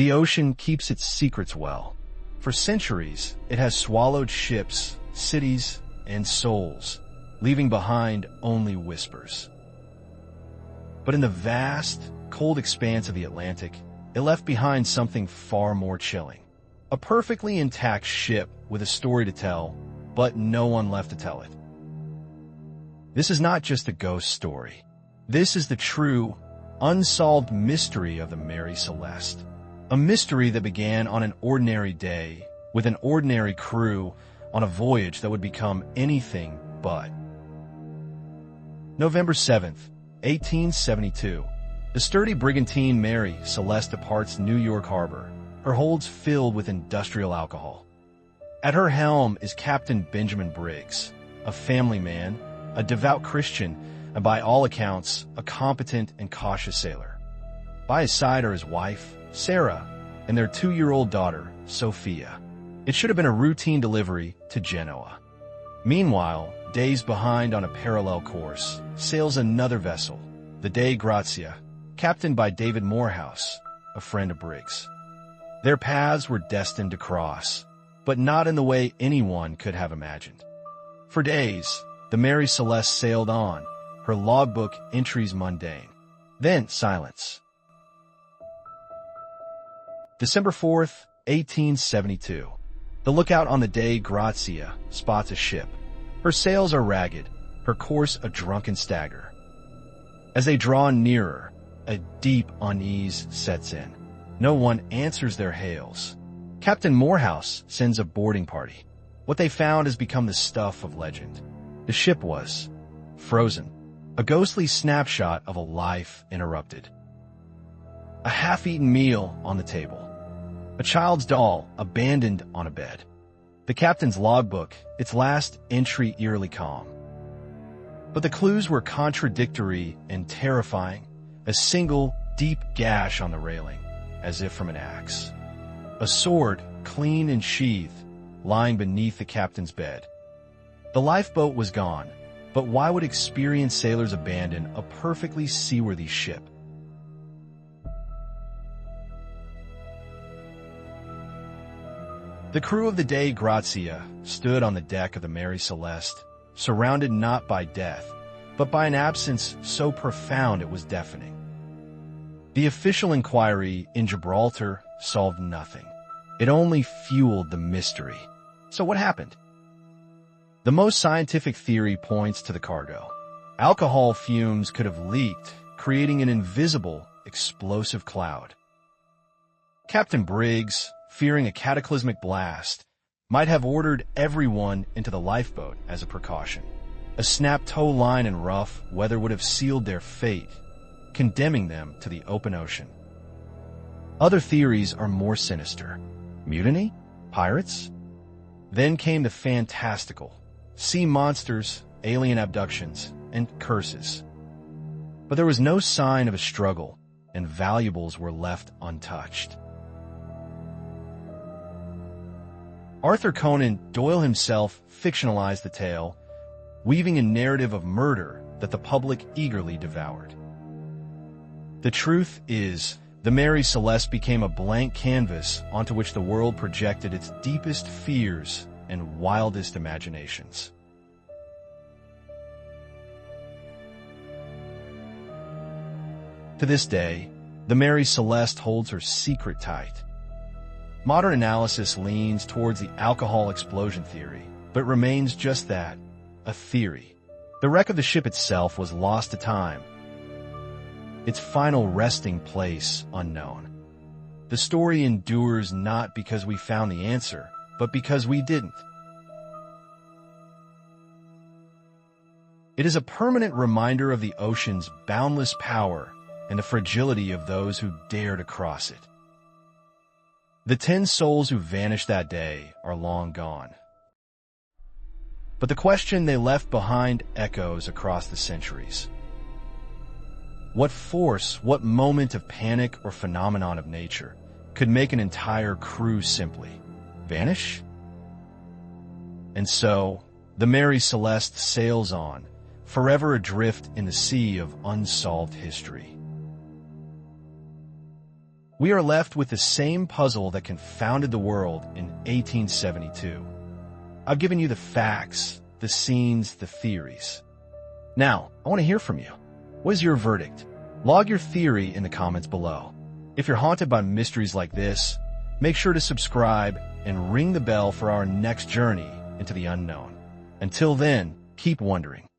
The ocean keeps its secrets well. For centuries, it has swallowed ships, cities, and souls, leaving behind only whispers. But in the vast, cold expanse of the Atlantic, it left behind something far more chilling. A perfectly intact ship with a story to tell, but no one left to tell it. This is not just a ghost story. This is the true, unsolved mystery of the Mary Celeste. A mystery that began on an ordinary day, with an ordinary crew, on a voyage that would become anything but. November 7th, 1872. The sturdy brigantine Mary Celeste departs New York Harbor, her holds filled with industrial alcohol. At her helm is Captain Benjamin Briggs, a family man, a devout Christian, and by all accounts, a competent and cautious sailor. By his side are his wife, Sarah, and their 2-year-old daughter, Sophia. It should have been a routine delivery to Genoa. Meanwhile, days behind on a parallel course, sails another vessel, the Dei Grazia, captained by David Morehouse, a friend of Briggs. Their paths were destined to cross, but not in the way anyone could have imagined. For days, the Mary Celeste sailed on, her logbook entries mundane. Then silence. December 4th, 1872. The lookout on the Dei Grazia spots a ship. Her sails are ragged, her course a drunken stagger. As they draw nearer, a deep unease sets in. No one answers their hails. Captain Morehouse sends a boarding party. What they found has become the stuff of legend. The ship was frozen, a ghostly snapshot of a life interrupted. A half-eaten meal on the table. A child's doll abandoned on a bed. The captain's logbook, its last entry eerily calm. But the clues were contradictory and terrifying. A single, deep gash on the railing, as if from an axe. A sword, clean and sheathed, lying beneath the captain's bed. The lifeboat was gone, but why would experienced sailors abandon a perfectly seaworthy ship? The crew of the Dei Grazia stood on the deck of the Mary Celeste, surrounded not by death, but by an absence so profound it was deafening. The official inquiry in Gibraltar solved nothing. It only fueled the mystery. So what happened? The most scientific theory points to the cargo. Alcohol fumes could have leaked, creating an invisible, explosive cloud. Captain Briggs, fearing a cataclysmic blast, might have ordered everyone into the lifeboat as a precaution. A snapped tow line in rough weather would have sealed their fate, condemning them to the open ocean. Other theories are more sinister. Mutiny? Pirates? Then came the fantastical. Sea monsters, alien abductions, and curses. But there was no sign of a struggle, and valuables were left untouched. Arthur Conan Doyle himself fictionalized the tale, weaving a narrative of murder that the public eagerly devoured. The truth is, the Mary Celeste became a blank canvas onto which the world projected its deepest fears and wildest imaginations. To this day, the Mary Celeste holds her secret tight. Modern analysis leans towards the alcohol explosion theory, but remains just that, a theory. The wreck of the ship itself was lost to time, its final resting place unknown. The story endures not because we found the answer, but because we didn't. It is a permanent reminder of the ocean's boundless power and the fragility of those who dare to cross it. The 10 souls who vanished that day are long gone. But the question they left behind echoes across the centuries. What force, what moment of panic or phenomenon of nature could make an entire crew simply vanish? And so, the Mary Celeste sails on, forever adrift in the sea of unsolved history. we are left with the same puzzle that confounded the world in 1872. I've given you the facts, the scenes, the theories. Now, I want to hear from you. What is your verdict? Log your theory in the comments below. If you're haunted by mysteries like this, make sure to subscribe and ring the bell for our next journey into the unknown. Until then, keep wondering.